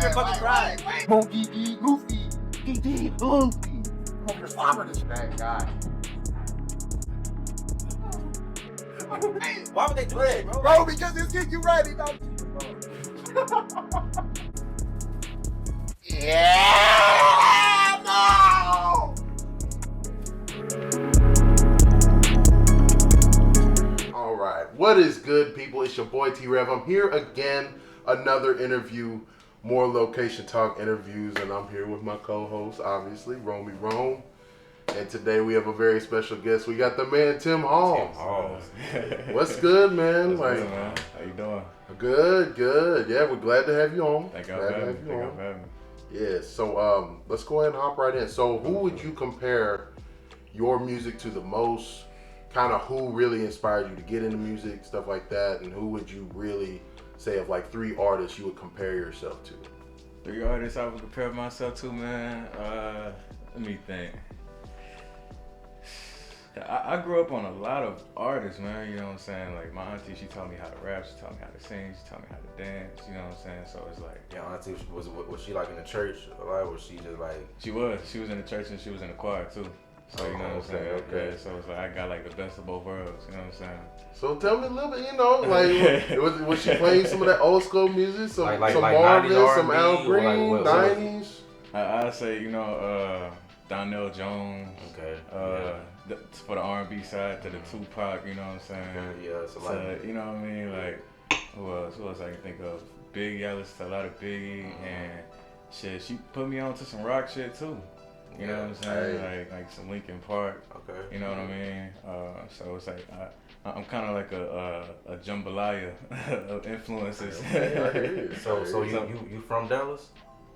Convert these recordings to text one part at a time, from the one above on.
your fucking pride. Monkey D. Goofy. D. Luffy. I'm just flopping this bad guy. Why would they do that, bro? Bro, because it's get you ready, don't Yeah, no! All right, what is good, people? It's your boy T-Rav. I'm here again, another interview, more location talk interviews, and I'm here with my co-host, obviously, Romy Rome. And today we have a very special guest. We got the man TIMHALL. What's good, man? What's good, man? How you doing? Good. Yeah, we're glad to have you on. Thank you for having me. Yeah, so let's go ahead and hop right in. So who would you compare your music to the most? Kind of who really inspired you to get into music, stuff like that, and who would you really say of like 3 artists you would compare yourself to? 3 artists I would compare myself to, man. Let me think. I grew up on a lot of artists, man, you know what I'm saying? Like, my auntie, she taught me how to rap, she taught me how to sing, she taught me how to dance, you know what I'm saying? So it's like... Yeah, auntie, was she like in the church a lot, or was she just like... She was in the church and she was in the choir, too. So, you know what I'm saying? Okay. Yeah, so it's like, I got like the best of both worlds, you know what I'm saying? So tell me a little bit, you know, like, was she playing some of that old school music? Some Marvin, some Al Green, like 90s? I'd say, you know, Donnell Jones. Okay. For the R&B side, to the Tupac, you know what I'm saying? Okay, yeah, it's a lot. You know what I mean? Like, who else I can think of? Biggie, I listen to a lot of Biggie, and shit, she put me on to some rock shit too. You know what I'm saying? Like some Linkin Park. Okay. You know what I mean? So it's like, I'm kind of like a jambalaya of influences. Okay, so you from Dallas?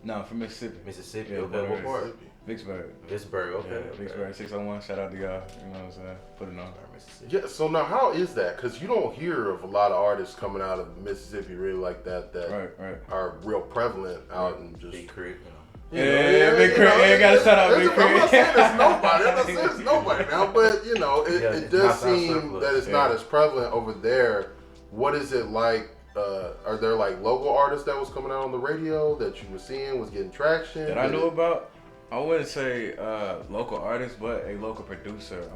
No, I'm from Mississippi. Mississippi, Yeah, okay, what part? Vicksburg. Okay. Yeah, Vicksburg 601. Shout out to y'all. You know what I'm saying? Put it on. Mississippi. Yeah, so now how is that? Because you don't hear of a lot of artists coming out of Mississippi really like that Right. are real prevalent out in just... Big Creek, Yeah, Big Creek. Yeah, gotta shout out Big Creek. I'm not saying it's nobody now, but you know, it does seem that it's not as prevalent over there. What is it like? Are there like local artists that was coming out on the radio that you were seeing was getting traction? That I knew about? I wouldn't say local artist, but a local producer.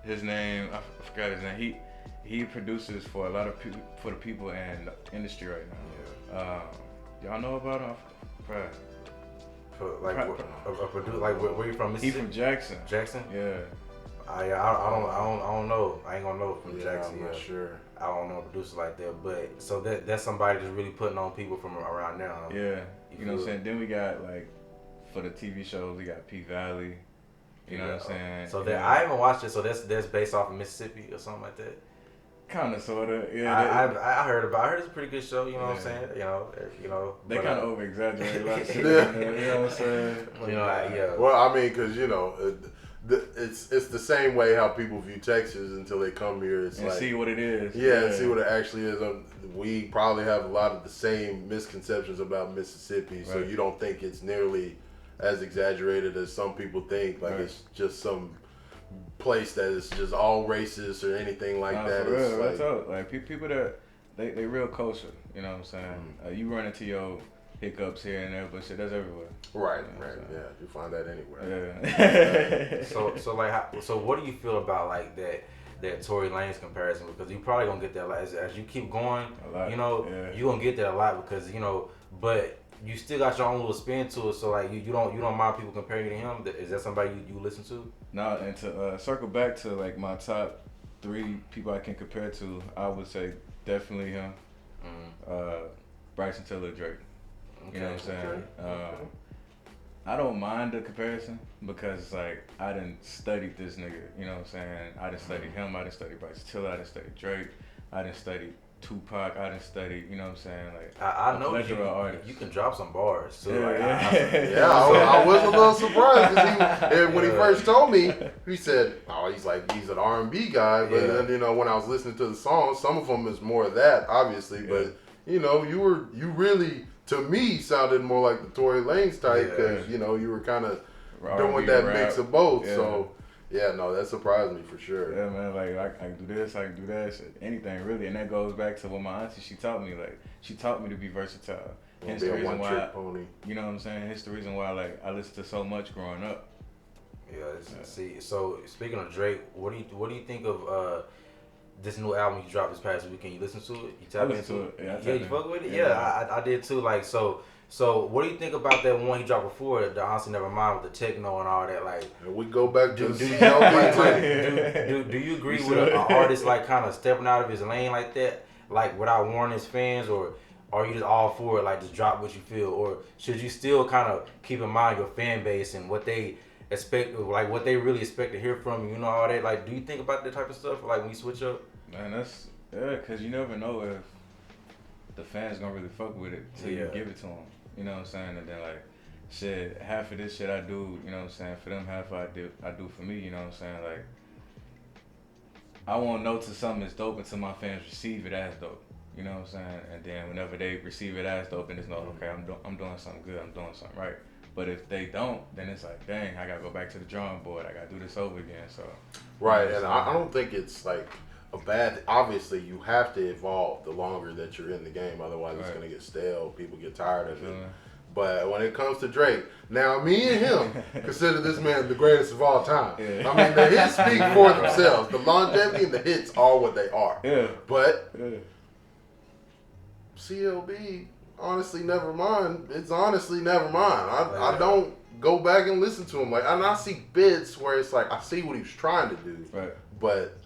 His name, I forgot his name. He produces for a lot of people, for the people in the industry right now. Yeah. Y'all know about him? Where you from? Mississippi? He from Jackson. Jackson? Yeah. I don't know. I ain't gonna know from Jackson. I'm not sure. I don't know a producer like that, but so that's somebody that's really putting on people from around now. Yeah. You know what I'm saying? Then we got like for the TV shows, we got P Valley. You know what I'm saying? So that I haven't watched it. So that's based off of Mississippi or something like that. Kind of, sorta. Yeah. I heard it's a pretty good show. You know what I'm saying? You know. They kind of over exaggerate a lot of shit. You know what I'm saying? Yeah. Well, I mean, because you know, it's the same way how people view Texas until they come here. It's and like see what it is. Yeah, and see what it actually is. We probably have a lot of the same misconceptions about Mississippi, so you don't think it's nearly as exaggerated as some people think. Like it's just some place that is just all racist or anything like that. For real, it's like people that they real kosher. You know what I'm saying? You run into your hiccups here and there, but shit, that's everywhere. Right. Yeah, you find that anywhere. Yeah. So what do you feel about like that Tory Lanez comparison? Because you probably gonna get that as you keep going. You know, you gonna get that a lot because you know, but you still got your own little spin to it. So like you don't mind people comparing you to him. Is that somebody you listen to? No, and to circle back to like my top 3 people I can compare to, I would say definitely him, Bryson Tiller, Drake. You know what I'm saying? I don't mind the comparison because it's like I didn't study this nigga. You know what I'm saying? I didn't study him. I didn't study Bryson Tiller. I didn't study Drake. I didn't study Tupac. I didn't study. You know what I'm saying? Like I know you can drop some bars too. I was a little surprised because when he first told me, he said, "Oh, he's an R&B guy." But then you know when I was listening to the songs, some of them is more of that, obviously. But you know, you really. To me, sounded more like the Tory Lanez type because you know you were kind of doing that mix of both. Yeah. So no, that surprised me for sure. Yeah, man, like I can do this, I can do that, shit, anything really, and that goes back to what my auntie she taught me. Like she taught me to be versatile. Hence the reason why, you know what I'm saying? Hence the reason why, like, I listened to so much growing up. Yeah. See, so speaking of Drake, what do you think of this new album he dropped this past weekend? You listen to it? You tap into it? Yeah, you fuck with it? Yeah, I did too. Like, so what do you think about that one he dropped before, the Honestly Nevermind with the techno and all that? Like, and we go back to do you agree with an artist like kind of stepping out of his lane like that, like without warning his fans, or are you just all for it, like just drop what you feel, or should you still kind of keep in mind your fan base and what they expect, like what they really expect to hear from you, you know, all that? Like, do you think about that type of stuff, like when you switch up? Man, because you never know if the fans gonna really fuck with it till you give it to them. You know what I'm saying? And then like, shit, half of this shit I do, you know what I'm saying, for them, half I do for me, you know what I'm saying? Like, I won't know till something is dope until my fans receive it as dope. You know what I'm saying? And then whenever they receive it as dope, then it's like, okay, I'm doing something good, I'm doing something right. But if they don't, then it's like, dang, I gotta go back to the drawing board. I gotta do this over again. So right, and I don't think it's like a bad. Obviously, you have to evolve the longer that you're in the game. Otherwise, it's gonna get stale. People get tired of it. But when it comes to Drake, now me and him consider this man the greatest of all time. Yeah. I mean, the hits speak for themselves. The longevity and the hits are what they are. Yeah. But CLB. Honestly, never mind. It's honestly never mind. I don't go back and listen to him. Like, and I see bits where it's like I see what he was trying to do, but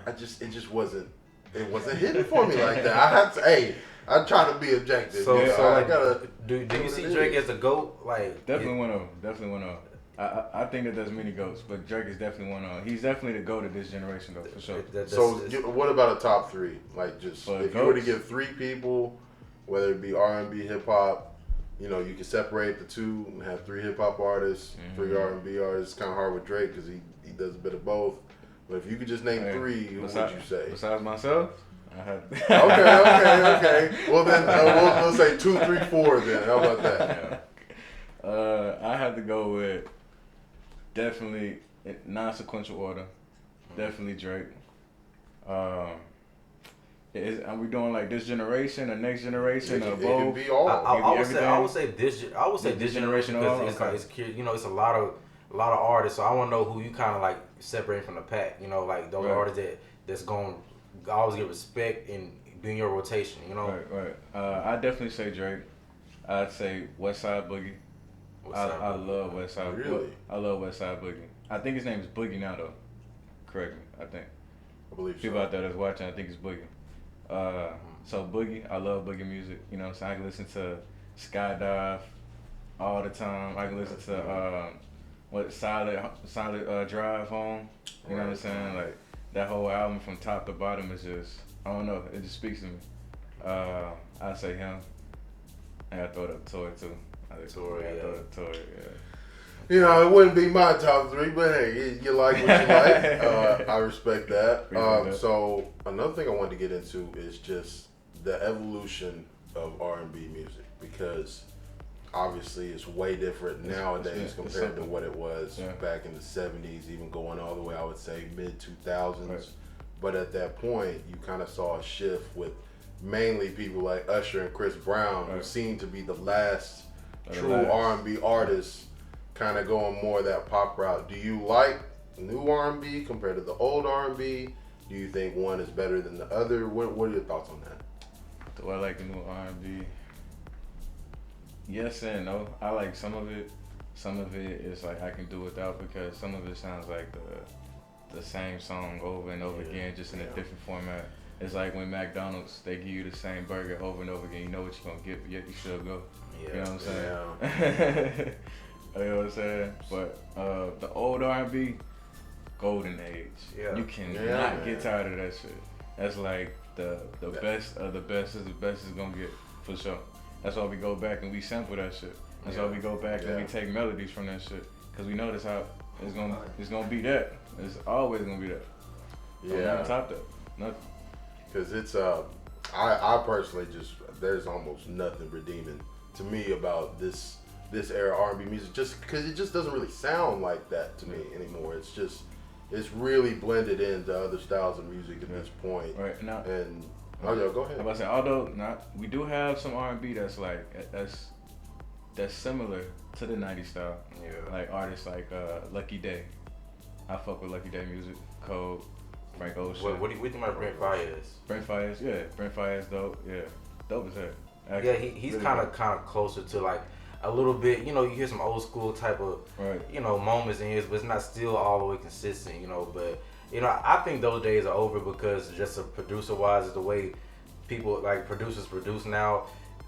it just wasn't hitting for me like that. I had to. I try to be objective. So I gotta. Do you see Drake as a GOAT? Like, definitely one of. I think that there's many GOATs, but Drake is definitely one of. He's definitely the GOAT of this generation, though, for sure. So what about a top three? Like, just if you were to give three people, whether it be R&B, hip hop, you know, you can separate the two and have three hip hop artists, three R&B artists. It's kind of hard with Drake because he does a bit of both. But if you could just name three, who would you say? Besides myself? Okay. Well, then we'll say 2, 3, 4 then. How about that? I have to go with definitely non-sequential order. Definitely Drake. Are we doing like this generation or next generation or both? It can be all. I would say this generation because it's you know, it's a lot of artists. So I want to know who you kind of like separate from the pack. You know, like those artists that's going to always get respect and be in your rotation. You know. Right. I definitely say Drake. I'd say Westside Boogie. I love Westside. Really? I love Westside Boogie. I think his name is Boogie now though. Correct me. I believe people out there that's watching, I think it's Boogie. So Boogie, I love Boogie music. You know what I'm saying? I can listen to Skydive all the time. I can listen to Solid Drive Home. You know what I'm saying? Like that whole album from top to bottom is just, I don't know, it just speaks to me. I say him. I gotta throw it up Tory too. Throw it up Tory, You know, it wouldn't be my top three, but hey, you like what you like. I respect that. So another thing I wanted to get into is just the evolution of R&B music, because obviously it's way different nowadays compared to what it was back in the 70s, even going all the way, I would say, mid-2000s. Right. But at that point, you kind of saw a shift with mainly people like Usher and Chris Brown, who seemed to be the last true R&B artists kind of going more that pop route. Do you like new R&B compared to the old R&B? Do you think one is better than the other? What are your thoughts on that? Do I like the new R&B? Yes and no. I like some of it. Some of it is like I can do without, because some of it sounds like the same song over and over again, just in a different format. It's like when McDonald's, they give you the same burger over and over again. You know what you're gonna get, but yet you still go. You know what I'm saying? You know what I'm saying? But the old R&B, golden age. You cannot get tired of that shit. That's like the best of the best is the best is gonna get, for sure. That's why we go back and we sample that shit. That's why we go back and we take melodies from that shit, because we know that's how it's gonna be that. It's always gonna be that. Don't top that. Nothing. Because it's I personally just, there's almost nothing redeeming to me about this era R&B music, just because it just doesn't really sound like that to me anymore. It's really blended into other styles of music at this point. Right now, and Oh yeah, go ahead. I'm about to say, although we do have some R&B that's like that's similar to the '90s style. Yeah. Like artists like Lucky Day. I fuck with Lucky Day music. Code, Frank Ocean. What do you think about Brent Faiyaz? Brent Faiyaz, yeah. Brent Faiyaz, dope. Yeah, dope as hell. Yeah, he's really kind of closer to like a little bit. You know, you hear some old school type of moments in his, but it's not still all the way consistent. You know, but I think those days are over because just producer wise, is the way people like producers produce now.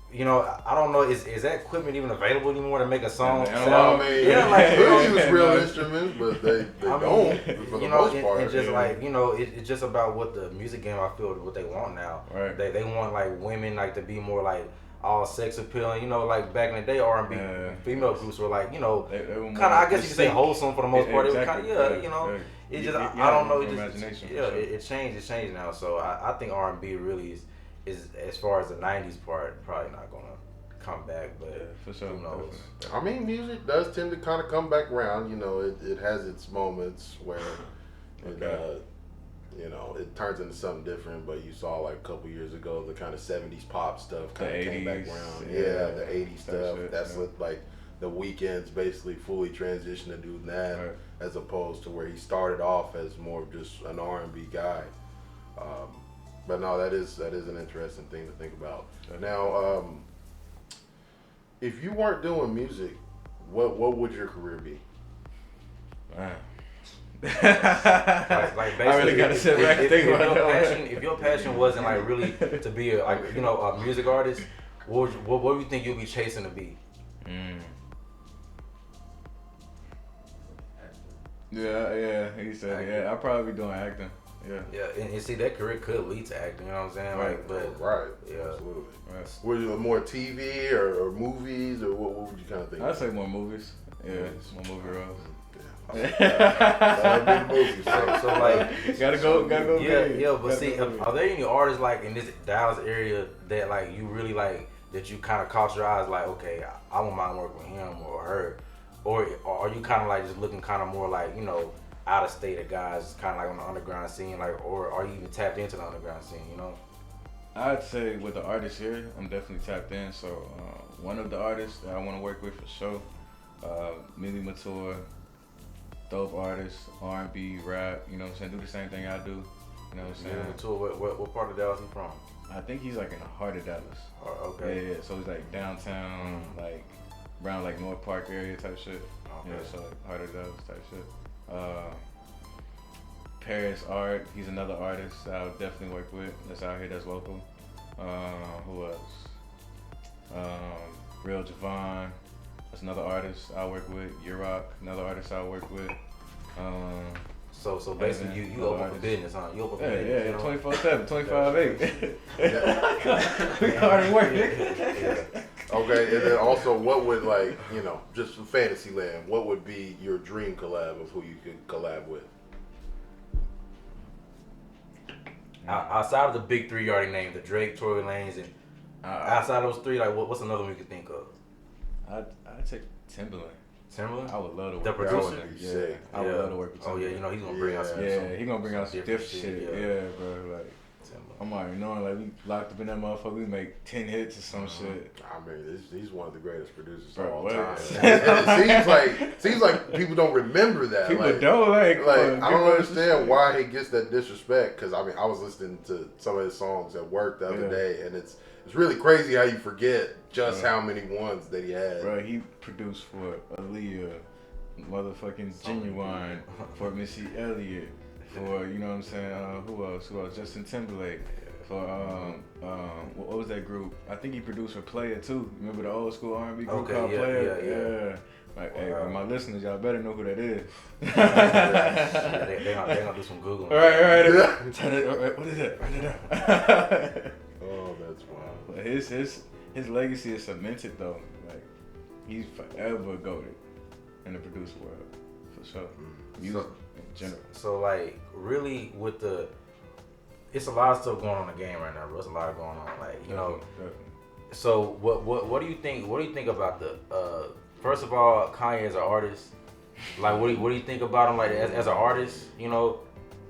You know, I don't know. Is that equipment even available anymore to make a song? They use real instruments, but they don't for the most part. And just like it's just about what the music game. I feel what they want now. Right. They want like women like to be more like all sex appealing. You know, like back in the day, R&B female groups were like kind of I guess you could say wholesome for the most part. Exactly. It was kind of It just I don't know. It changed. It changed now. So I think R&B really is as far as the '90s part, probably not gonna come back, but for sure. Who knows? I mean, music does tend to kind of come back around. You know, it has its moments where it turns into something different. But you saw like a couple years ago the kind of '70s pop stuff kind of came back around. Yeah, the '80s stuff. That's like the Weeknd's basically fully transitioned to doing that, as opposed to where he started off as more of just an R&B guy. But no, that is an interesting thing to think about. Now, if you weren't doing music, what would your career be? Man. like basically, I really gotta sit back and think about that. If your passion wasn't like really to be a music artist, what do you think you'll be chasing to be? Yeah, he said, I'll probably be doing acting. Yeah, and see that career could lead to acting. You know what I'm saying? Right, absolutely. Right. Were you more TV or movies, or what would you kind of think? I'd say more movies. Yeah, more movie roles. So like, gotta go. Yeah. But see, are there any artists like in this Dallas area that like you really like that you kind of caught your eyes like, okay, I won't mind working with him or her, or are you kind of like just looking kind of more like out of state of guys, kind of like on the underground scene, like, or are you even tapped into the underground scene? I'd say with the artists here, I'm definitely tapped in. So one of the artists that I want to work with for sure, Millie Mature, dope artist, R&B, rap. You know what I'm saying? Do the same thing I do. You know what I'm saying? Millie Mature, what part of Dallas he from? I think he's like in the heart of Dallas. Okay. Yeah. So he's like downtown, like around like North Park area type shit. Okay. Yeah. So like heart of Dallas type shit. Paris Art, he's another artist I would definitely work with that's out here that's local. Who else? Real Javon, that's another artist I work with. Euroc, another artist I work with. So basically you open for business, huh? You open for business. 24/7, 25/8. We already working. Okay, and then also, what would just from fantasy land, what would be your dream collab of who you could collab with? Outside of the big three you already named, the Drake, Tory Lanez, and outside of those three, like what's another one we could think of? I'd take Timberland. Timberland? I would love to work the with producer. Yeah, I would love to work with Timberland. Oh yeah, he's gonna bring out some. Yeah, he's gonna bring out some different shit. Yeah, bro. Like, Timberland. I'm already knowing, like, we locked up in that motherfucker, we make 10 hits or some shit. I mean, he's one of the greatest producers Bro, of all what? time. It seems like people don't remember that. People don't I don't understand why he gets that disrespect. Because I was listening to some of his songs at work the other day, and it's really crazy how you forget just how many ones that he had. Bro, he produced for Aaliyah, motherfucking Genuine, for Missy Elliott, for, you know what I'm saying, who else? Justin Timberlake, for, what was that group? I think he produced for Player too. Remember the old school R&B group called Player? Yeah. Like, hey, my listeners, y'all better know who that is. They gonna do some Googling. Right. What is that? Write it down. Oh, that's wild. His legacy is cemented though. Like, he's forever goated in the producer world, for sure. Music in general. So like, really, it's a lot of stuff going on in the game right now, bro. It's a lot going on, like, Definitely. So what do you think? What do you think about the? First of all, Kanye as an artist. Like, what do you think about him, like as an artist?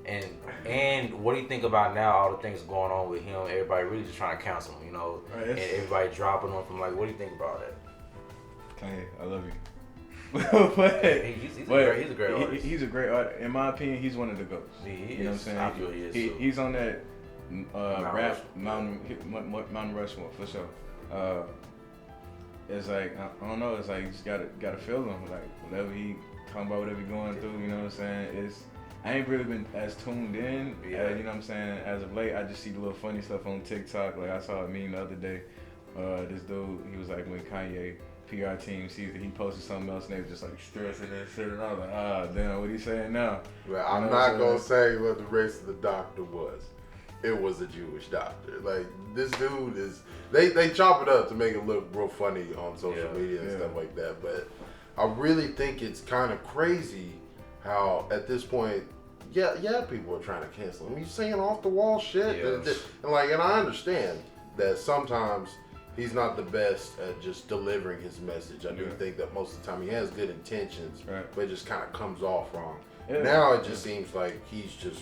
And what do you think about now? All the things going on with him, everybody really just trying to cancel him, and everybody dropping him from like. What do you think about that? Kanye, I love you. He's a great artist. He's a great artist. In my opinion, he's one of the GOATs. You know what I'm saying? I feel he is. He's on that Mount Rushmore for sure. It's like I don't know. It's like you just gotta feel him. Like whatever he talking about, whatever he going through. You know what I'm saying? I ain't really been as tuned in. You know what I'm saying? As of late, I just see the little funny stuff on TikTok. Like I saw a meme the other day. This dude, he was like when Kanye PR team sees that he posted something else and they were just like stressing and shit, and I was like, damn, what he saying now? Well, I'm not gonna say what the race of the doctor was. It was a Jewish doctor. Like this dude is, they chop it up to make it look real funny on social media and stuff like that. But I really think it's kind of crazy how at this point, people are trying to cancel him. He's saying off the wall shit, and I understand that sometimes he's not the best at just delivering his message. I do think that most of the time he has good intentions, but it just kind of comes off wrong. Now it just seems like he's just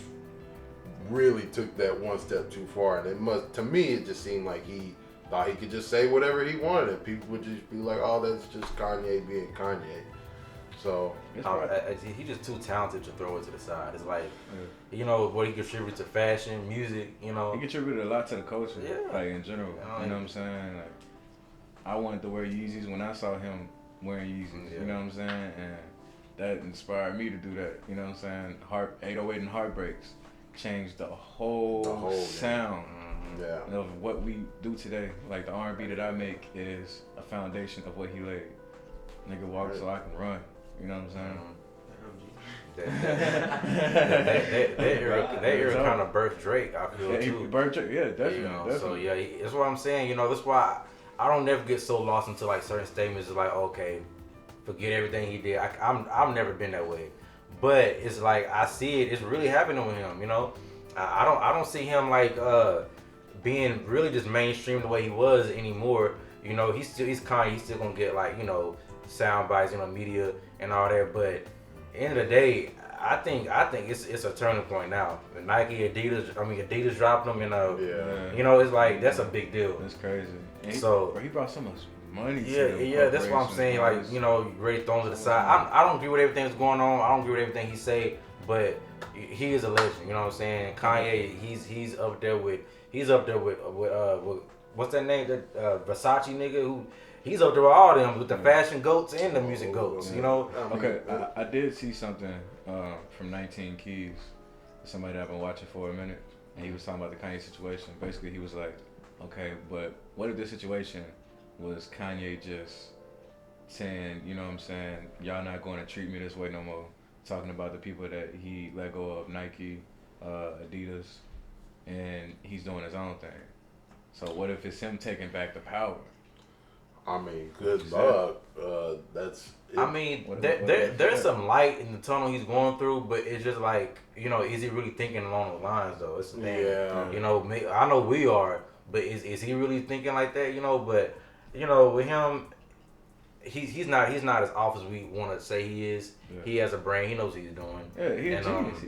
really took that one step too far, and to me it just seemed like he thought he could just say whatever he wanted, and people would just be like, "Oh, that's just Kanye being Kanye." So he's just too talented to throw it to the side. It's like, what he contributes to fashion, music. He contributed a lot to the culture, like in general. You know what I'm saying? Like, I wanted to wear Yeezys when I saw him wearing Yeezys. You know what I'm saying? And that inspired me to do that. You know what I'm saying? 808 and Heartbreaks changed the whole sound of what we do today. Like the R&B that I make is a foundation of what he laid. Nigga walk so I can run. You know what I'm saying? That era kind of birthed Drake, I feel too. Birthed Drake, definitely. So that's what I'm saying. That's why I don't never get so lost into like certain statements. Like, okay, forget everything he did. I've never been that way, but it's like I see it. It's really happening with him. I don't see him like being really just mainstream the way he was anymore. He's Kanye. He's still gonna get like sound bites, media and all that. But at the end of the day, I think it's a turning point now. Nike, Adidas dropped them, it's like that's a big deal. That's crazy. He brought so much money. That's what I'm saying. Like ready thrown to the side. I don't agree with everything that's going on. I don't agree with everything he say, but he is a legend. You know what I'm saying? Kanye, he's up there with what's that name? That Versace nigga who. He's up there with all them, with the fashion goats and the music goats, Okay, I did see something from 19 Keys, somebody that I've been watching for a minute, and he was talking about the Kanye situation. Basically, he was like, okay, but what if this situation was Kanye just saying, you know what I'm saying, y'all not going to treat me this way no more, talking about the people that he let go of, Nike, Adidas, and he's doing his own thing. So what if it's him taking back the power? I mean, good luck. That's. There's some light in the tunnel he's going through, but it's just like is he really thinking along those lines though? It's the thing. Yeah. I know we are, but is he really thinking like that? But with him, he's not as off as we want to say he is. Yeah. He has a brain. He knows what he's doing. Yeah, he's a genius.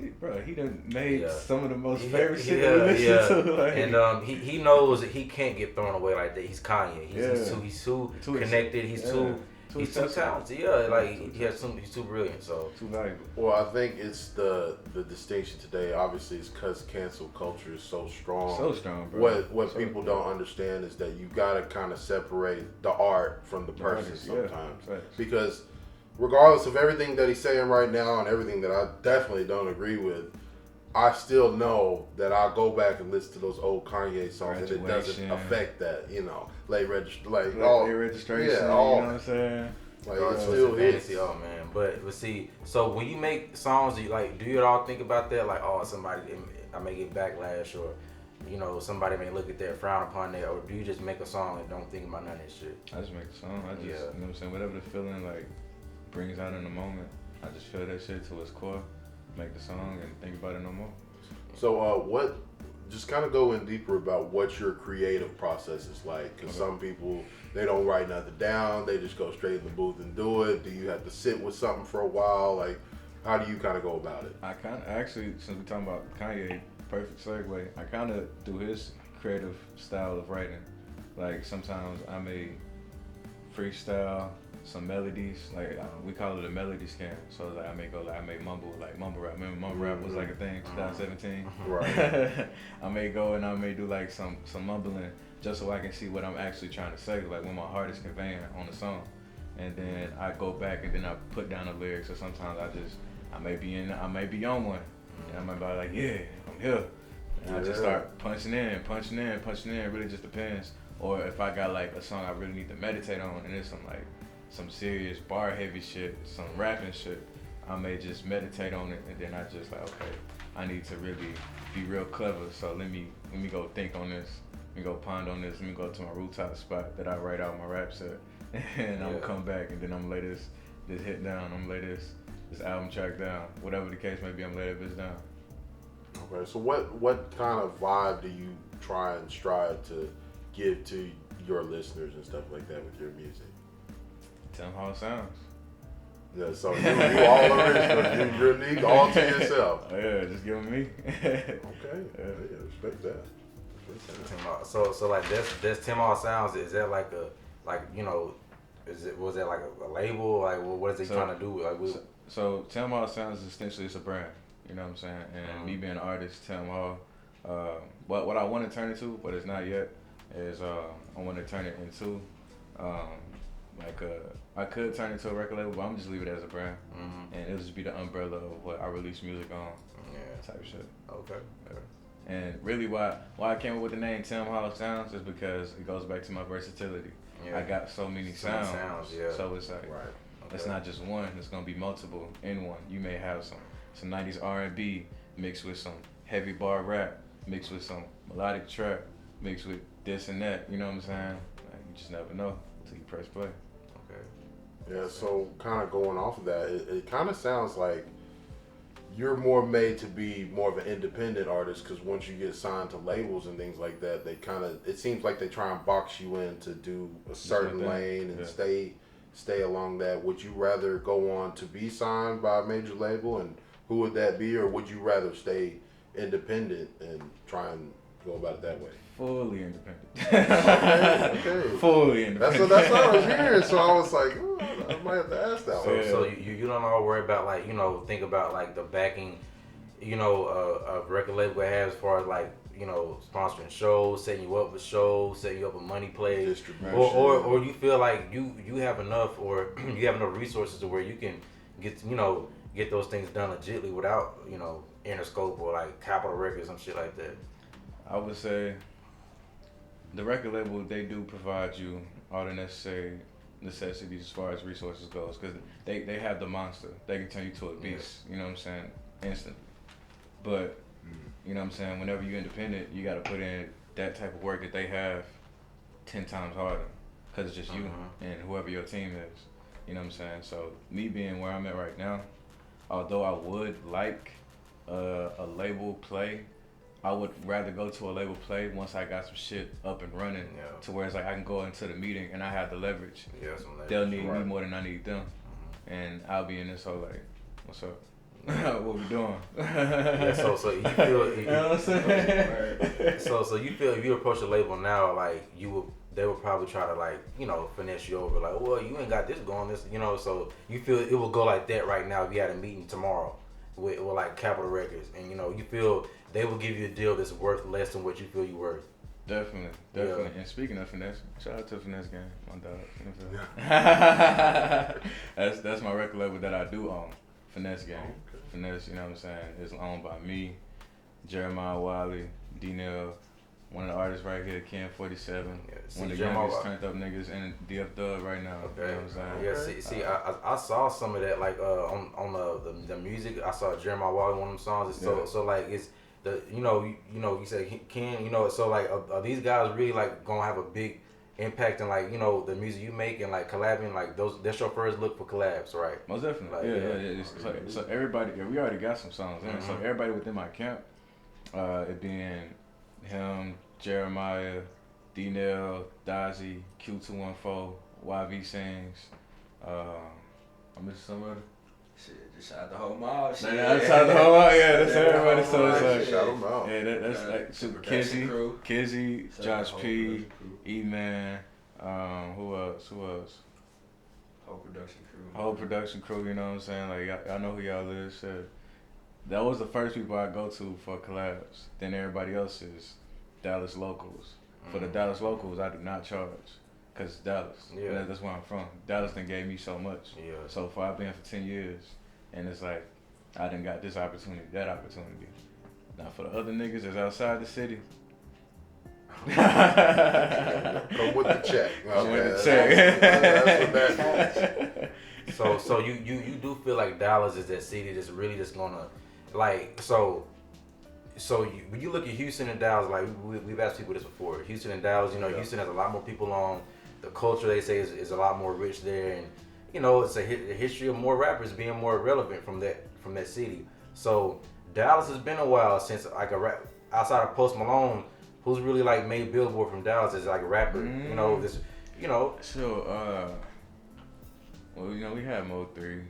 He done made some of the most favorite shit that we listen to. Like. And he knows that he can't get thrown away like that. He's Kanye. He's too connected. He's too talented. He's too brilliant. So too valuable. Well, I think it's the distinction today. Obviously, is because cancel culture is so strong. So strong, bro. What people don't understand is that you gotta kind of separate the art from the person sometimes, because regardless of everything that he's saying right now and everything that I definitely don't agree with, I still know that I'll go back and listen to those old Kanye songs and it doesn't affect that, late registration. You know what I'm saying? Like it's still hits. Man. But see, so when you make songs, do you at all think about that? Like, I may get backlash, or somebody may look at that, frown upon that, or do you just make a song and don't think about none of that shit? I just make a song. You know what I'm saying? Whatever the feeling brings out in the moment, I just feel that shit to its core, make the song and think about it no more. So just kind of go in deeper about what your creative process is like, because some people, they don't write nothing down, they just go straight in the booth and do it. Do you have to sit with something for a while? Like, how do you kind of go about it? I kind of actually, since we're talking about Kanye, perfect segue. I kind of do his creative style of writing. Like sometimes I may freestyle some melodies, like we call it a melody scan. So like I may mumble rap. Remember mumble rap was like a thing, 2017. Right. I may go and I may do like some mumbling just so I can see what I'm actually trying to say, like when my heart is conveying on the song. And then I go back and then I put down the lyrics. Or sometimes I may be on one, and I might be like, yeah, I'm here. And I just start punching in. It really just depends. Or if I got like a song I really need to meditate on, and it's some serious bar heavy shit, some rapping shit, I may just meditate on it, and then I just like, okay, I need to really be real clever. So let me go think on this. Let me go ponder on this. Let me go to my rooftop spot that I write out my rap set, and I'm gonna come back, and then I'm gonna lay this hit down. I'm gonna lay this album track down. Whatever the case may be, I'm gonna lay that bitch down. Okay, so what kind of vibe do you try and strive to give to your listeners and stuff like that with your music? TIMHALL sounds. Yeah, so you all original, you're unique all to yourself. Oh yeah, just give them me. Okay, yeah, respect that. So like that's TIMHALL sounds. Is that like was that like a label? Like what is he trying to do? Like so TIMHALL sounds essentially it's a brand. You know what I'm saying? And me being an artist, TIMHALL. What I want to turn it to, but it's not yet, is I want to turn it into I could turn it to a record label, but I'm just leave it as a brand, and it'll just be the umbrella of what I release music on, type shit. Okay. Yeah. And really, why I came up with the name TIMHALL Sounds is because it goes back to my versatility. Yeah. I got so many sounds, so it's like it's not just one. It's gonna be multiple in one. You may have some 90s R&B mixed with some heavy bar rap, mixed with some melodic trap, mixed with this and that. You know what I'm saying? Like, you just never know until you press play. Yeah, so kind of going off of that, it kind of sounds like you're more made to be more of an independent artist, because once you get signed to labels and things like that, it seems like they try and box you in to do a certain lane and stay along that. Would you rather go on to be signed by a major label, and who would that be, or would you rather stay independent and try and go about it that way? Fully independent. Okay. Fully independent. That's what I was hearing. So I was like, ooh, I might have to ask that one. So you don't all worry about like, think about like the backing, a record label has as far as like, sponsoring shows, setting you up with shows, setting you up with money plays, distribution, or you feel like you have enough, or you have enough resources to where you can get those things done legitly without Interscope or like Capitol Records, some shit like that. I would say the record label, they do provide you all the necessities as far as resources goes, because they have the monster. They can turn you to a beast, you know what I'm saying, instantly. But, you know what I'm saying, whenever you're independent, you got to put in that type of work that they have 10 times harder, because it's just you and whoever your team is, you know what I'm saying. So me being where I'm at right now, although I would like a label play, I would rather go to a label play once I got some shit up and running, to where it's like I can go into the meeting and I have the leverage. Yeah, some leverage. They'll need me more than I need them, and I'll be in this whole like, what's up? What we doing? So you feel, you know what I'm saying? So you feel if you approach a label now, like they would probably try to like finesse you over, like, well, you ain't got this going, so you feel it will go like that right now if you had a meeting tomorrow with like Capitol Records, and you feel they will give you a deal that's worth less than what you feel you're worth. Definitely. Yeah. And speaking of finesse, shout out to Finesse Gang, my dog. You know what I'm saying? That's my record label that I do own, Finesse Gang. Okay. Finesse, you know what I'm saying, is owned by me, Jeremiah Wiley, D-Nell, one of the artists right here, Ken 47, one of the youngest turned up niggas in DF Dub right now. Okay. You know what I'm saying? Yeah, see, I saw some of that like on the music. I saw Jeremiah Wiley, one of them songs. So like it's the you said Ken, so like are these guys really like gonna have a big impact in like the music you make and like collabing, like that's your first look for collabs, right? Most definitely. Like, so everybody, we already got some songs in it. So everybody within my camp, it being him, Jeremiah, D-Nell, Dazzy, Q214, YV Sings, I missed some other. Shit, just shout out the whole mob. Shit. Yeah, shout out the whole mob. Yeah, that's everybody. So it's like shout them out. Yeah, that's like Super Kizzy, Josh P, E-Man. Who else? Whole production crew. You know what I'm saying? Like I know who y'all is. Shit. That was the first people I go to for collabs. Then everybody else is Dallas locals. For the Dallas locals, I do not charge. Cause it's Dallas. Yeah. That's where I'm from. Dallas done gave me so much. Yeah. So far I've been for 10 years. And it's like, I done got this opportunity, that opportunity. Now for the other niggas that's outside the city. Come with the check. Come with the check. That's what that is. So you do feel like Dallas is that city that's really just gonna, like, when you look at Houston and Dallas, like we've asked people this before, Houston and Dallas, you know, Houston has a lot more people on. The culture, they say, is a lot more rich there, and you know, it's a history of more rappers being more relevant from that city. So Dallas has been a while since like a rap outside of Post Malone, who's really like made Billboard from Dallas as like a rapper. You know, this, you know. So well, you know, we had Mo 3.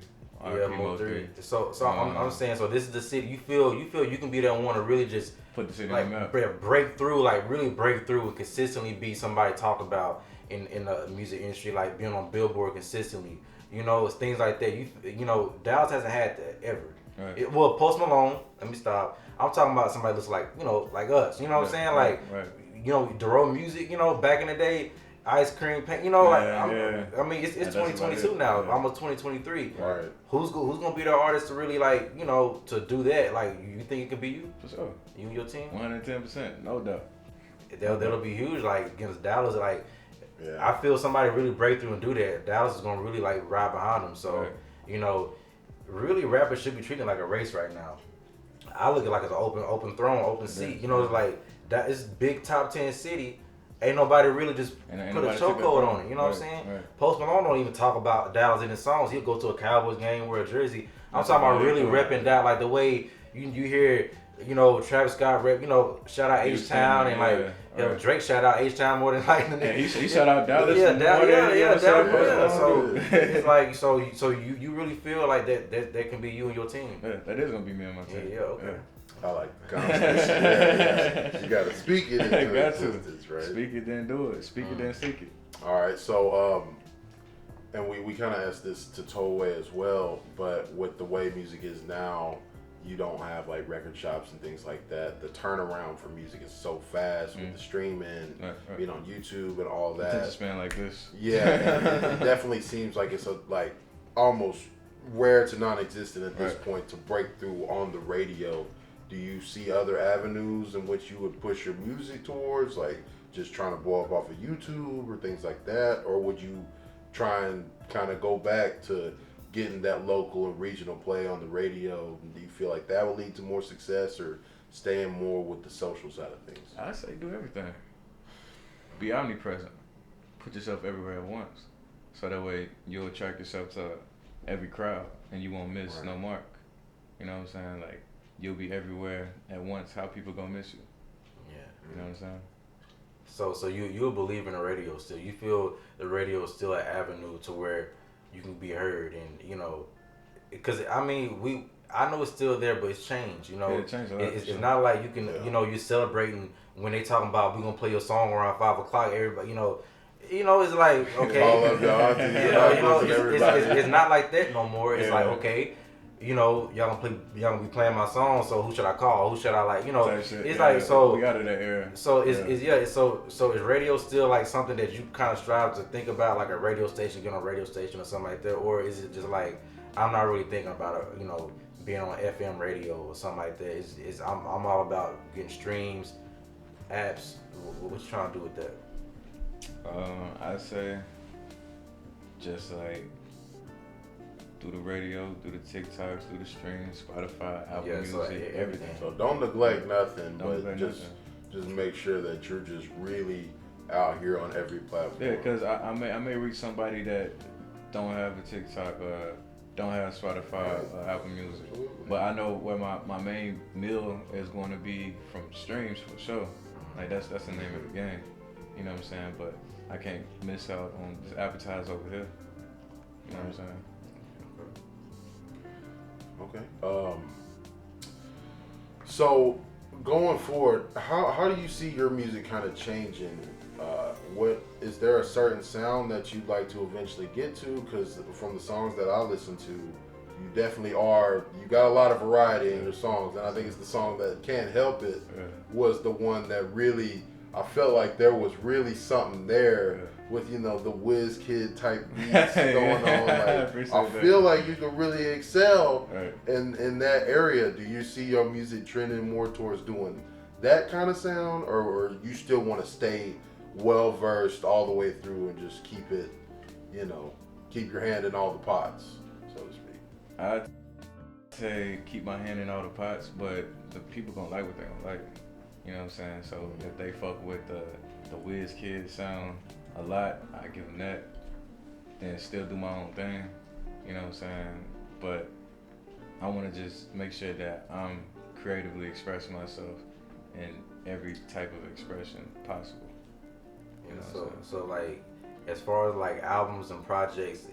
Yeah, Mo 3. So I'm saying, so this is the city. You feel you can be that one to really just put the city like on the map. break through, like really break through and consistently be somebody talked about in the music industry, like being on Billboard consistently. You know, it's things like that. You know, Dallas hasn't had that ever. Right. Well, Post Malone. Let me stop. I'm talking about somebody that's like, you know, like us. You know what I'm saying? Like, you know, Dero Music. You know, back in the day, Ice Cream Paint. You know, I mean, it's 2022 now. Almost 2023. Right. Who's gonna be the artist to really like, you know, to do that? Like, you think it could be you? For sure. You and your team. 110%, no doubt. That'll be huge. Like against Dallas, like. Yeah. I feel somebody really break through and do that. Dallas is gonna really like ride behind them. So, you know, really rappers should be treated like a race right now. I look at it like it's an open throne, open seat. You know, it's like that. It's big top 10 city. Ain't nobody really just put a chokehold on it. You know what I'm saying? Right. Post Malone don't even talk about Dallas in his songs. He'll go to a Cowboys game, wear a jersey. I'm talking about really repping Dallas, like the way you hear. You know, Travis Scott rep, you know, shout out H-Town and like, you know, Drake shout out H-Town more than like the nigga. He shout out Dallas. Dallas. So it's like, so you really feel like that can be you and your team. Yeah, that is gonna be me and my team. Yeah, okay. I like the conversation. You gotta speak it into existence, right? Speak it, then do it. Speak it, then seek it. All right, so and we kind of asked this to Tollway as well, but with the way music is now, you don't have like record shops and things like that. The turnaround for music is so fast with the streaming, being on YouTube and all that. Attention span like this. Yeah, it definitely seems like it's like almost rare to non-existent at this point to break through on the radio. Do you see other avenues in which you would push your music towards, like just trying to blow up off of YouTube or things like that, or would you try and kind of go back to getting that local and regional play on the radio? Do you feel like that will lead to more success, or staying more with the social side of things? I say do everything. Be omnipresent. Put yourself everywhere at once. So that way you'll attract yourself to every crowd and you won't miss no mark. You know what I'm saying? Like, you'll be everywhere at once. How people gonna miss you? Yeah. You know what I'm saying? So you believe in the radio still? You feel the radio is still an avenue to where you can be heard, and you know, because I mean, I know it's still there, but it's changed. You know, it changed a lot. It's not like you can, you know, you're celebrating when they talking about we gonna play your song around 5 o'clock. Everybody, you know, it's like okay, all of y'all, it's not like that no more. It's like okay, you know, y'all gonna be playing my song, so who should I call? Who should I like? You know, it's like so. We got it that era. So so is radio still like something that you kind of strive to think about, like a radio station, get on a radio station or something like that, or is it just like I'm not really thinking about it, you know, being on FM radio or something like that? I'm all about getting streams, apps. What you trying to do with that? I'd say just like through the radio, through the TikToks, through the streams, Spotify, Apple Music, so everything. So don't neglect nothing, but just make sure that you're just really out here on every platform. Yeah, because I may reach somebody that don't have a TikTok, don't have Spotify, Apple Music. Absolutely. But I know where my main meal is going to be from streams for sure. Like that's the name of the game. You know what I'm saying? But I can't miss out on this advertise over here. You know what I'm saying? Okay. So going forward, how do you see your music kind of changing? What is there a certain sound that you'd like to eventually get to? Because from the songs that I listen to, you definitely are. You got a lot of variety in your songs, and I think it's the song that Can't Help It was the one that really. I felt like there was really something there with the WizKid type beats going on. Like, I feel like you could really excel in that area. Do you see your music trending more towards doing that kind of sound, or you still want to stay well versed all the way through and just keep it, keep your hand in all the pots, so to speak? I'd say keep my hand in all the pots, but the people gonna like what they gonna like. You know what I'm saying? So if they fuck with the WizKid sound a lot, I give them that. Then still do my own thing. You know what I'm saying? But I want to just make sure that I'm creatively expressing myself in every type of expression possible. You know so like, as far as like albums and projects,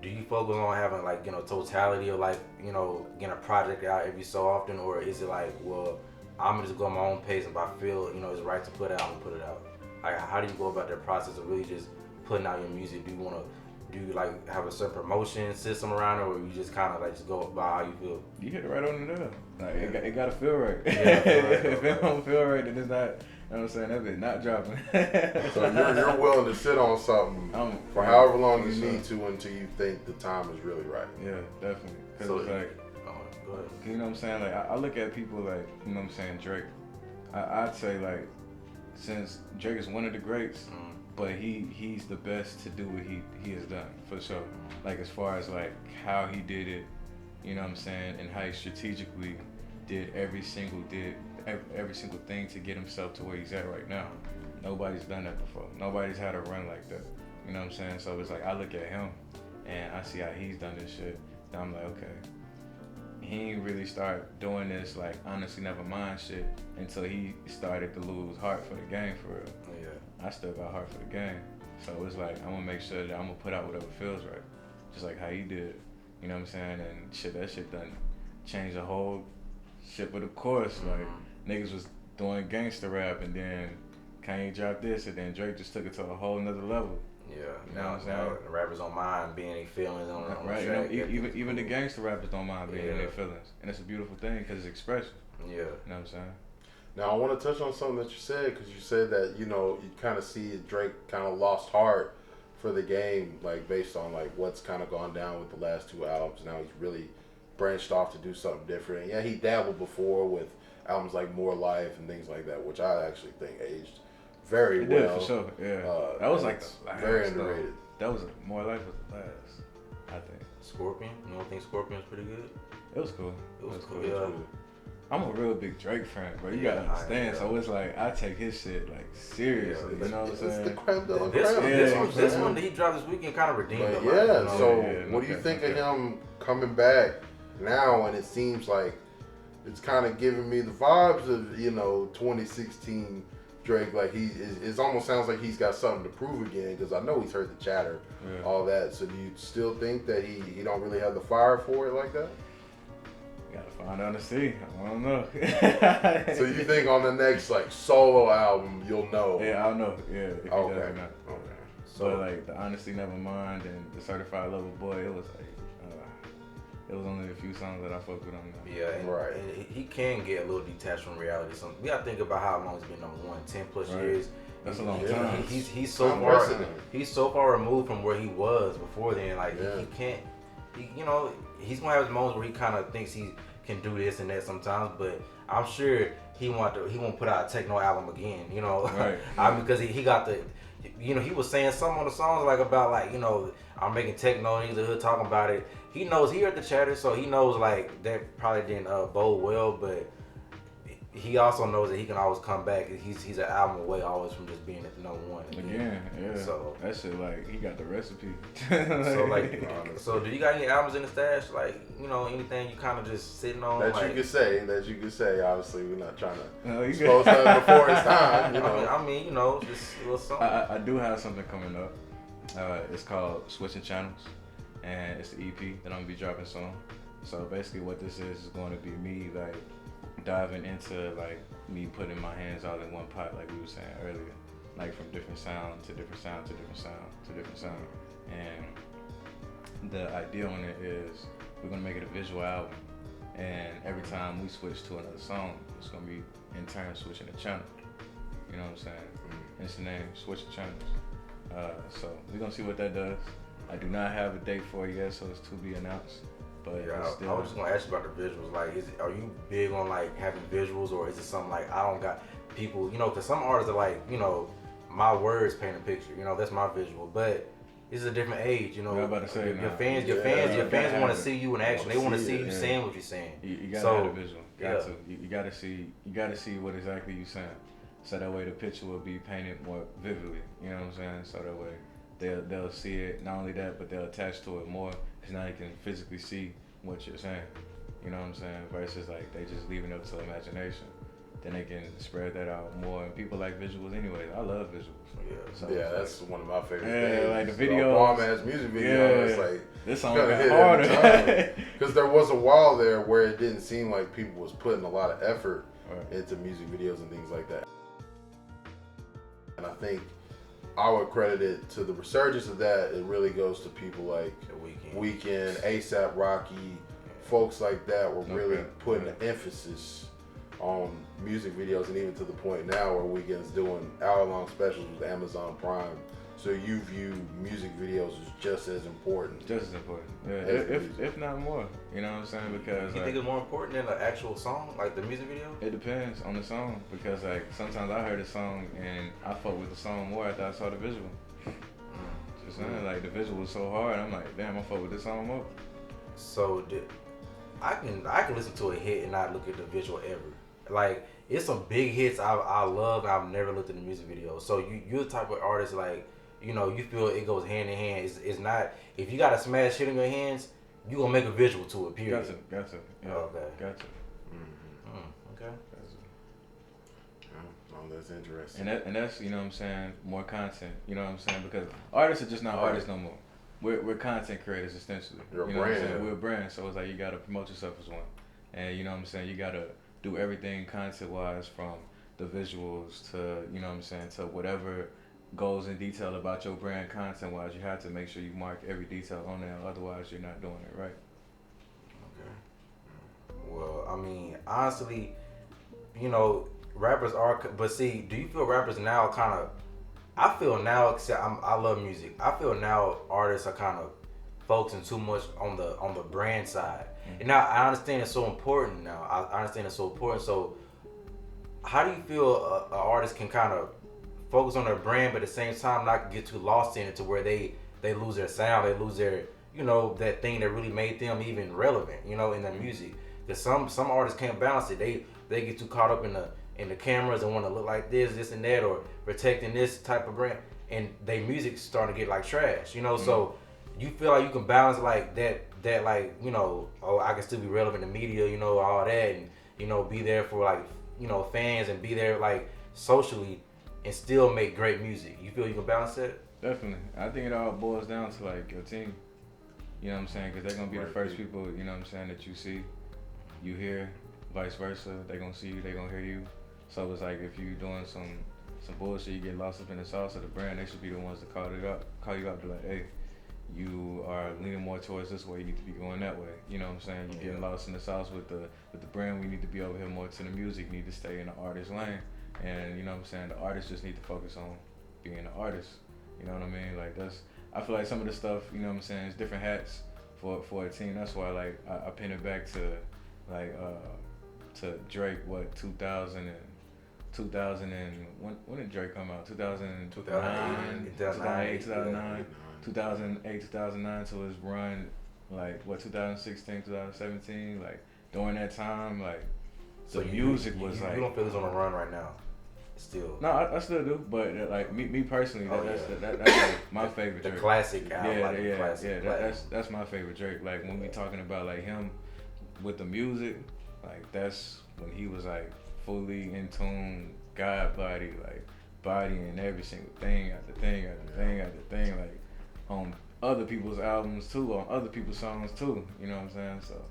do you focus on having like, totality of like, getting a project out every so often, or is it like, well, I'm gonna just go at my own pace, and if I feel, it's right to put it out, and put it out? Like, how do you go about that process of really just putting out your music? Do you like have a certain promotion system around it, or you just kind of like just go by how you feel? You hit it right on the nail. Like, it gotta feel right. If it don't feel right, then it's not. You know what I'm saying? That bit not dropping. So you're willing to sit on something for however long you need to until you think the time is really right. Yeah, definitely. Cause So it's like, go ahead. you know what I'm saying? Like, I look at people like, you know what I'm saying, Drake. I'd say like, since Drake is one of the greats, but he's the best to do what he has done, for sure. Like, as far as like how he did it, you know what I'm saying, and how he strategically did every single thing to get himself to where he's at right now. Nobody's done that before. Nobody's had a run like that. You know what I'm saying? So it's like, I look at him and I see how he's done this shit. And I'm like, okay, he ain't really start doing this like honestly never mind shit until he started to lose heart for the game, for real. Yeah. I still got heart for the game. So it's like, I'm gonna make sure that I'm gonna put out whatever feels right. Just like how he did. You know what I'm saying? And that shit done changed the whole shit with the course. Like, niggas was doing gangster rap, and then Kanye dropped this, and then Drake just took it to a whole nother level. Yeah, you know now the rappers don't mind being their feelings on right. the track. Even the gangster rappers don't mind being in their feelings, and it's a beautiful thing because it's expression. Yeah, you know what I'm saying. Now I want to touch on something that you said, because you said that you kind of see Drake kind of lost heart for the game, like based on like what's kind of gone down with the last two albums. Now he's really branched off to do something different. Yeah, he dabbled before with albums like More Life and things like that, which I actually think aged very well. Yeah, for sure. Yeah, that was like the last, very underrated. That was More Life was the last, I think. Scorpion, you don't think Scorpion was pretty good? It was cool. It was cool. Yeah. I'm a real big Drake fan, bro. You gotta understand. So it's like, I take his shit like seriously. You know what I'm saying? It's the creme de la creme. This one that he dropped this weekend kind of redeemed him. Yeah. So what do you think of him coming back now? And it seems like it's kind of giving me the vibes of 2016 Drake. Like it almost sounds like he's got something to prove again, because I know he's heard the chatter, all that. So do you still think that he don't really have the fire for it like that? Gotta find out and see. I don't know. So you think on the next like solo album you'll know? Yeah, I'll know. Yeah. If he does or not. Okay. So like the Honesty Nevermind and the Certified Lover Boy, it was like it was only a few songs that I fucked with on that. Yeah, and he can get a little detached from reality. So we gotta think about how long it's been number one, 10 plus years. That's a long time. He's so far removed from where he was before then. Like he can't. He's gonna have his moments where he kind of thinks he can do this and that sometimes, but I'm sure he won't put out a techno album again. Right. Because he got the. He was saying some on the songs like about like I'm making techno and he's the hood talking about it. He knows he heard the chatter, so he knows like that probably didn't bode well, but he also knows that he can always come back. He's an album away always from just being at number one. Again, yeah. So that shit like he got the recipe. So do you got any albums in the stash? Like anything you kind of just sitting on? That you could say. Obviously, we're not trying to expose that before it's time. I mean, just a little something. I do have something coming up. It's called Switching Channels, and it's the EP that I'm gonna be dropping soon. So basically what this is going to be me like diving into like me putting my hands all in one pot like we were saying earlier. Like from different sound to different sound to different sound to different sound. And the idea on it is we're gonna make it a visual album. And every time we switch to another song, it's gonna be in turn switching the channel. You know what I'm saying? It's the name, switch the channels. So we're gonna see what that does. I do not have a date for it yet, so it's to be announced. But yeah, still, I was just gonna ask you about the visuals. Like, are you big on like having visuals, or is it something like I don't got people? You know, because some artists are like, you know, my words paint a picture. You know, that's my visual. But this is a different age. You know, I'm about to say your fans want to see you in action. They want to see you saying what you're saying. You gotta have a visual. You gotta see what exactly you're saying. So that way the picture will be painted more vividly. You know what I'm saying? So that way they'll see it. Not only that, but they'll attach to it more. Cause now you can physically see what you're saying. You know what I'm saying? Versus like they just leaving it up to imagination. Then they can spread that out more. And people like visuals anyway. I love visuals. Yeah, so that's like, one of my favorite things. Like the video, bomb ass music video. It's like this song got harder. Because there was a while there where it didn't seem like people was putting a lot of effort into music videos and things like that. And I think I would credit it to the resurgence of that. It really goes to people like Weeknd, A$AP Rocky, folks like that were really putting the emphasis on music videos, and even to the point now where Weeknd's doing hour-long specials with Amazon Prime. So you view music videos as just as important. Just as important, yeah. If not more. You know what I'm saying? Because you think it's more important than the actual song, like the music video? It depends on the song, because like sometimes I heard a song and I fuck with the song more after I saw the visual. Just saying, like the visual was so hard, I'm like, damn, I fuck with this song more. So I can listen to a hit and not look at the visual ever. Like it's some big hits I love, and I've never looked at the music video. So you're the type of artist like, you know, you feel it goes hand in hand. It's not, if you got a smash hit in your hands, you gonna make a visual to it, period. Got to. Yeah. Okay. Got to. Okay. Oh, that's interesting. And that's, you know what I'm saying, more content. You know what I'm saying? Because artists are just not artists no more. We're content creators essentially. You're a you know brand. What I'm saying? We're a brand, so it's like you gotta promote yourself as one. And you know what I'm saying, you gotta do everything content wise, from the visuals to, you know what I'm saying, to whatever goes in detail about your brand content wise. You have to make sure you mark every detail on there, otherwise you're not doing it right. Okay. Well, I mean, honestly, you know, rappers are, but see, do you feel rappers now kind of, I feel now, except I love music, I feel now artists are kind of focusing too much on the brand side. And now I understand it's so important now. I understand it's so important. So how do you feel an artist can kind of focus on their brand, but at the same time not get too lost in it to where they lose their sound, they lose their, you know, that thing that really made them even relevant, you know, in their music? Because some artists can't balance it. They get too caught up in the cameras and want to look like this and that, or protecting this type of brand, and their music's starting to get like trash, you know. So you feel like you can balance like that like, you know, oh, I can still be relevant in media, you know, all that, and, you know, be there for like, you know, fans, and be there like socially, and still make great music. You feel you can balance that? Definitely. I think it all boils down to like your team. You know what I'm saying? Because they're going to be the first people, you know what I'm saying, that you see, you hear, vice versa. They're going to see you, they're going to hear you. So it's like if you're doing some bullshit, you get lost up in the sauce of the brand, they should be the ones to call you up, be like, hey, you are leaning more towards this way, you need to be going that way. You know what I'm saying? You're getting lost in the sauce with the brand. We need to be over here more to the music. You need to stay in the artist lane. And you know what I'm saying? The artists just need to focus on being an artist. You know what I mean? Like I feel like some of the stuff, you know what I'm saying, is different hats for a team. That's why like I pin it back to like to Drake, what, 2000 and when did Drake come out? 2009, 2008, 2009 to his run, like what, 2016, 2017, like during that time, like so the music was like. You don't feel it's on a run right now? Still. No, I still do, but like me personally, that's like my favorite Drake. The classic album. That's my favorite Drake. Like when we talking about like him with the music, like that's when he was like fully in tune, God body, like bodying every single thing after thing after thing after thing, like on other people's albums too, on other people's songs too. You know what I'm saying? So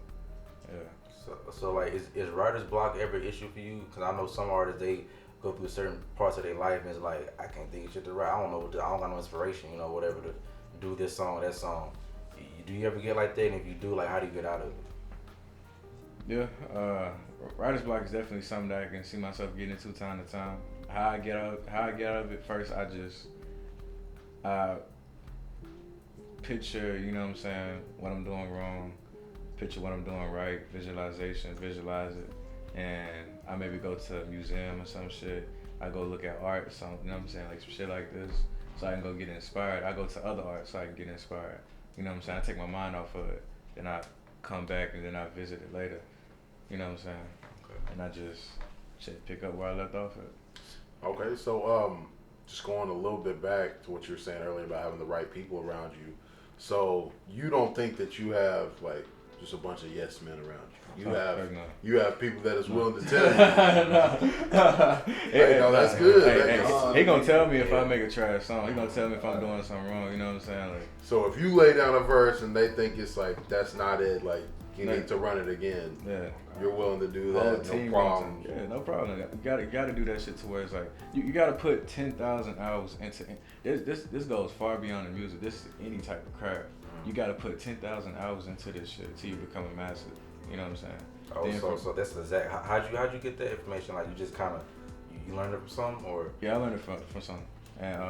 So like, is writer's block ever an issue for you? Because I know some artists, they go through certain parts of their life and it's like, I can't think of shit to write. I don't know. I don't got no inspiration, whatever, to do this song or that song. Do you ever get like that? And if you do, like, how do you get out of it? Yeah, writer's block is definitely something that I can see myself getting into time to time. How I get out of it, first, I picture, what I'm doing wrong, picture what I'm doing right, visualize it, and I maybe go to a museum or some shit. I go look at art or something, like some shit like this, so I can go get inspired. I go to other art so I can get inspired. I take my mind off of it, then I come back and then I visit it later. Okay. And I just pick up where I left off at. Okay, so just going a little bit back to what you were saying earlier about having the right people around you. So you don't think that you have like just a bunch of yes men around you? You have people that is willing to tell you. No, that's good. He gonna tell me if I make a trash song. He gonna tell me if I'm doing something wrong. You know what I'm saying? Like, so if you lay down a verse and they think it's like that's not it, like you need to run it again. Yeah. You're willing to do that, no problem. Yeah, no problem. You gotta do that shit to where it's like you gotta put 10,000 hours into this goes far beyond the music. This is any type of craft. You gotta put 10,000 hours into this shit till you become a master. You know what I'm saying? So that's exact. How'd you get that information? Like, you just kind of you learned it from some, or? Yeah, I learned it from some. And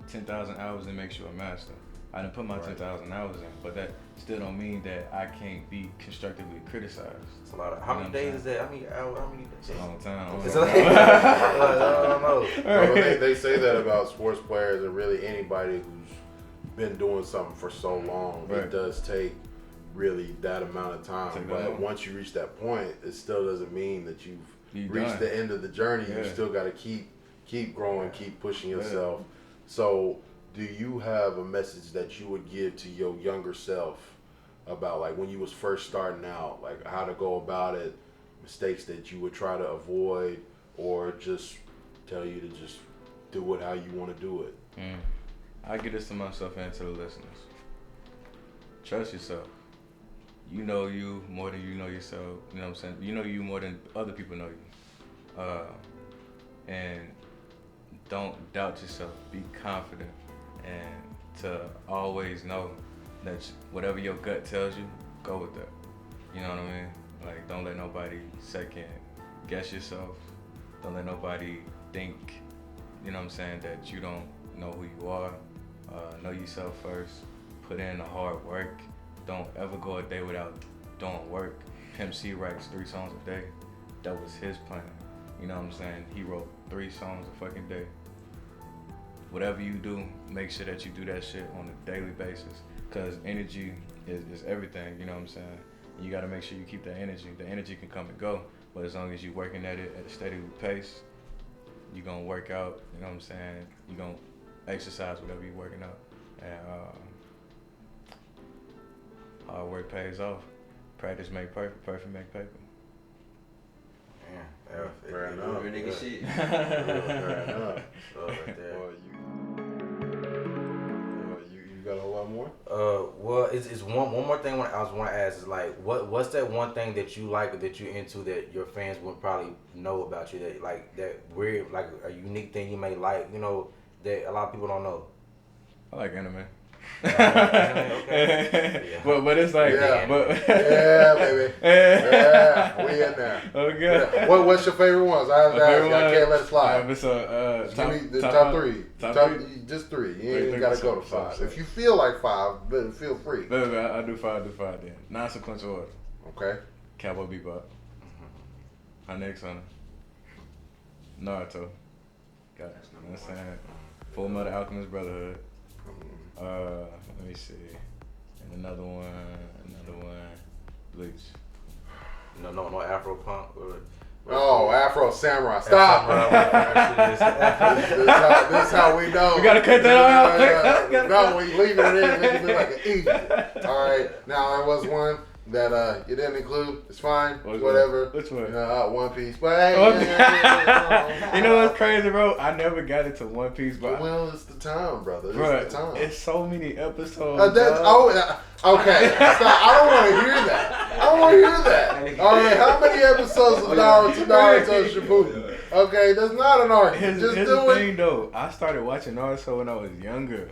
10,000 hours, it makes you a master. I didn't put my 10,000 hours in, but that still don't mean that I can't be constructively criticized. It's a lot of. How many days is that? How many days? It's a long time. I don't know. Well, they say that about sports players and really anybody who's been doing something for so long. Right. It does take really that amount of time. But once you reach that point, it still doesn't mean that you've reached the end of the journey. Yeah. You still got to keep growing, keep pushing yourself. Yeah. So, do you have a message that you would give to your younger self about like when you was first starting out, like how to go about it, mistakes that you would try to avoid, or just tell you to just do it how you want to do it? I give this to myself and to the listeners. Trust yourself. You know you more than you know yourself. You know what I'm saying? You know you more than other people know you. And don't doubt yourself. Be confident. And to always know that whatever your gut tells you, go with that. You know what I mean? Like, don't let nobody second guess yourself. Don't let nobody think, you know what I'm saying, that you don't know who you are. Know yourself first. Put in the hard work. Don't ever go a day without doing work. Pimp C writes 3 songs a day. That was his plan. You know what I'm saying? He wrote 3 songs a fucking day. Whatever you do, make sure that you do that shit on a daily basis. Because energy is everything, you know what I'm saying? You got to make sure you keep that energy. The energy can come and go, but as long as you're working at it at a steady pace, you're going to work out, you know what I'm saying? You're going to exercise whatever you're working out. And hard work pays off. Practice make perfect, perfect make paper. Yeah, fair enough. Real nigga shit. Fair enough. You got a whole lot more? Well, it's one more thing I want to ask is like, what's that one thing that you like or that you're into that your fans would probably know about you, that like that weird, like a unique thing you may like, that a lot of people don't know? I like anime. Okay. Yeah. But it's like, yeah, baby. Yeah, we in there. Okay. Yeah. What's your favorite ones? I can't let it slide. Give me the top 3. Top 3. Just 3. You ain't gotta go to 5. If you feel like 5, then feel free. I do 5 then. Non-sequential order. Okay. Cowboy Bebop. Hunter x Hunter. Naruto. Got it. You know what I'm saying? Full Metal Alchemist Brotherhood. Let me see. And another one, Bleach. No Afro Punk or. Oh, Afro Samurai. Stop. This is how we know. We gotta cut that out. No, we leaving it in, make it look like an idiot. All right. Now there was one that you didn't include. It's fine. Whatever. Which one? One Piece. But hey, you know what's crazy, bro? I never got into One Piece, but well, it's the time, brother. It's the time. It's so many episodes. Okay. Stop. I don't want to hear that. I want to hear that. All right, how many episodes of Naruto Shippuden? Okay, that's not an argument. Just here's do the it. thing, though. I started watching Naruto when I was younger.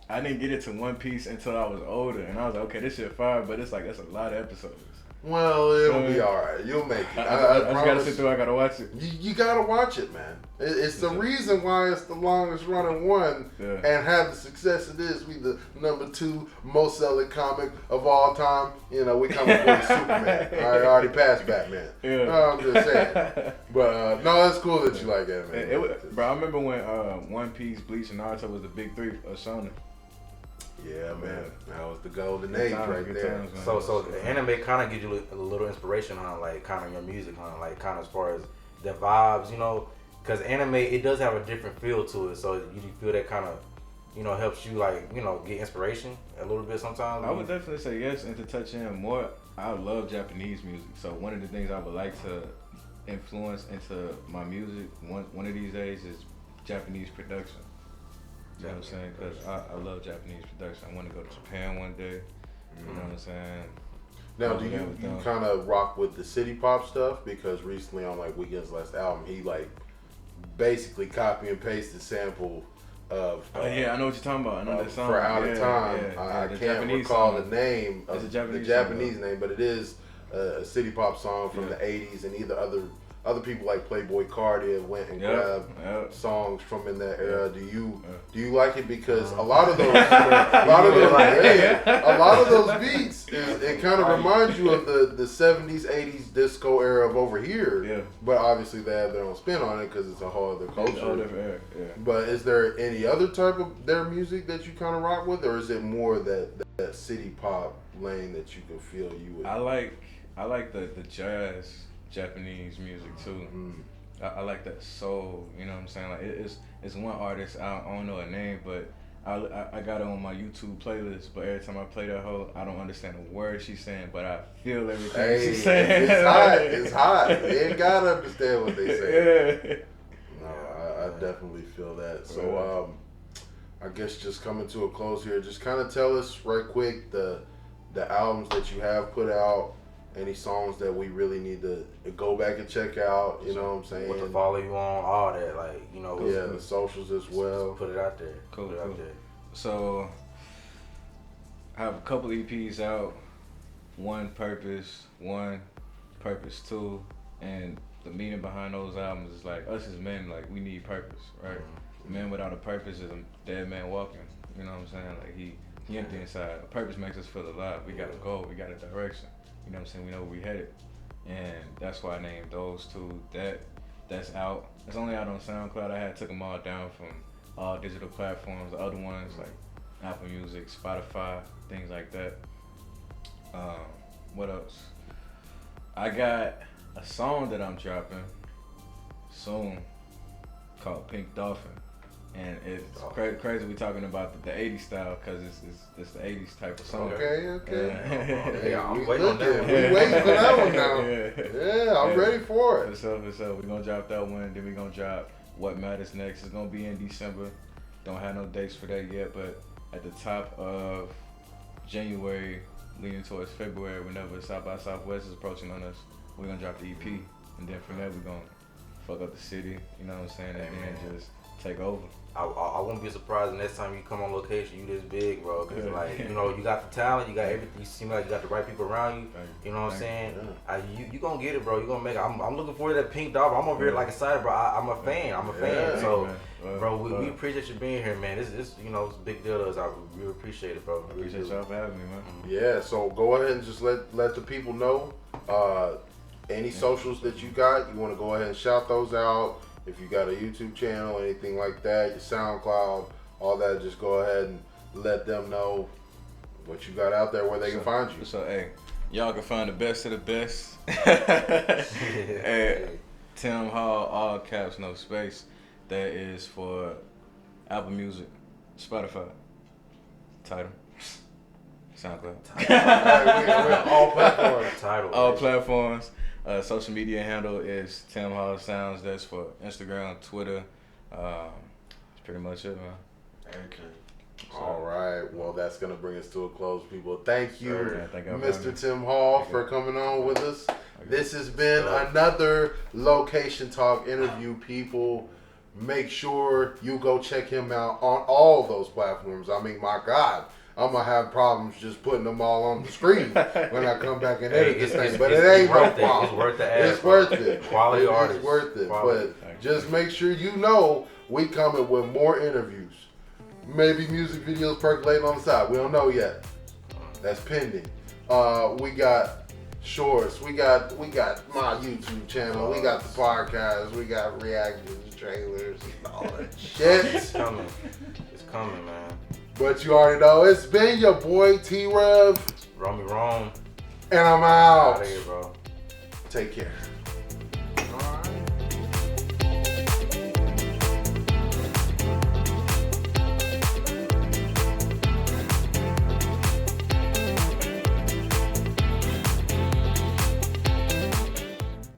I didn't get into One Piece until I was older, and I was like, okay, this shit fire, but it's like that's a lot of episodes. Well, it'll be all right. You'll make it. I just gotta sit through. I gotta watch it. You gotta watch it, man. It's the reason why it's the longest running one and have the success it is. We the number 2 most selling comic of all time. You know, we coming for Superman. I already passed Batman. Yeah. No, I'm just saying. But no, that's cool that you like that, man. Bro, I remember when One Piece, Bleach, and Naruto was the big 3 of Shonen. Yeah, man. That was the golden age right there. So the anime kind of gives you a little inspiration on like kind of your music, on like kind of as far as the vibes, you know, because anime it does have a different feel to it. So you feel that kind of, you know, helps you like, you know, get inspiration a little bit sometimes. I would definitely say yes, and to touch in more, I love Japanese music. So one of the things I would like to influence into my music one of these days is Japanese production. You know what I'm saying? Because I love Japanese production. I want to go to Japan one day. You know what I'm saying? Now, do you kind of rock with the city pop stuff? Because recently on like Weekend's last album, he like basically copy and paste the sample of. Yeah, I know what you're talking about. I know that song. For Out of Time. I can't Japanese recall song. the name of the Japanese name, but it is a city pop song from the 80s, and either other people like Playboy Cardi went and grabbed songs from in that era. Do you like it? Because a lot of those beats it kind of reminds you of the 70s 80s disco era of over here. Yeah. But obviously they have their own spin on it because it's a whole other culture. But is there any other type of their music that you kind of rock with, or is it more that city pop lane that you can feel you with? I like the jazz Japanese music too. I like that soul, you know what I'm saying? Like it's one artist, I don't know her name, but I got it on my YouTube playlist, but every time I play that hoe, I don't understand a word she's saying, but I feel everything she's saying. It's hot. You ain't gotta understand what they say. No, I definitely feel that. So I guess just coming to a close here, just kind of tell us right quick the albums that you have put out, any songs that we really need to go back and check out, you know what I'm saying? What to follow you on, all that, like, you know. Yeah, the socials as well. Put it out there. Cool. So, I have a couple EPs out. One Purpose 2, and the meaning behind those albums is like, us as men, like, we need purpose, right? A man without a purpose is a dead man walking, you know what I'm saying? Like, he empty inside. A purpose makes us feel alive. We got a goal, we got a direction. You know what I'm saying? We know where we headed. And that's why I named those two. That's out. It's only out on SoundCloud. I took them all down from all digital platforms. The other ones like Apple Music, Spotify, things like that. What else? I got a song that I'm dropping soon called Pink Dolphin. And it's crazy we talking about the 80s style because it's the 80s type of song. Okay. I'm waiting on that one. We waiting for that one now. Yeah, I'm ready for it. So we're going to drop that one. Then we're going to drop What Matters Next. It's going to be in December. Don't have no dates for that yet, but at the top of January, leaning towards February, whenever South by Southwest is approaching on us, we're going to drop the EP. And then from there, we're going to fuck up the city, you know what I'm saying, and then just take over. I won't be surprised next time you come on location, you this big, bro. Cause like, you know, you got the talent, you got everything. You seem like you got the right people around you. You know what I'm saying? You gonna get it, bro. You gonna make it. I'm looking forward to that Pink Dolphin. I'm over here like excited, bro. I'm a fan. So, bro, we appreciate you being here, man. This you know, it's a big deal to us. I really appreciate it, bro. Appreciate y'all for having me, man. Yeah. So go ahead and just let the people know. Any socials that you got, you want to go ahead and shout those out. If you got a YouTube channel, anything like that, your SoundCloud, all that, just go ahead and let them know what you got out there, where they can find you. So, hey, y'all can find the best of the best. Hey, TIMHALL, all caps, no space. That is for Apple Music, Spotify, Tidal, SoundCloud. We're all platforms. Tidal. All platforms. Social media handle is TIMHALL Sounds. That's for Instagram, Twitter. That's pretty much it, man. Okay. All right. Well, that's going to bring us to a close, people. Thank you, Mr. TIMHALL, for coming on with us. This has been another Location Talk interview, people. Make sure you go check him out on all those platforms. I mean, my God, I'm going to have problems just putting them all on the screen when I come back and edit this thing. But it ain't no problem. It's worth the ad. It's worth it. Quality artists. It's worth it. Quality. But just make sure you know we coming with more interviews. Maybe music videos percolating on the side. We don't know yet. That's pending. We got shorts. We got my YouTube channel. We got the podcast. We got reactions, trailers, and all that shit. It's coming. It's coming, man. But you already know it's been your boy T-Rav. Romy Rome. And I'm out. Out of here, bro. Take care.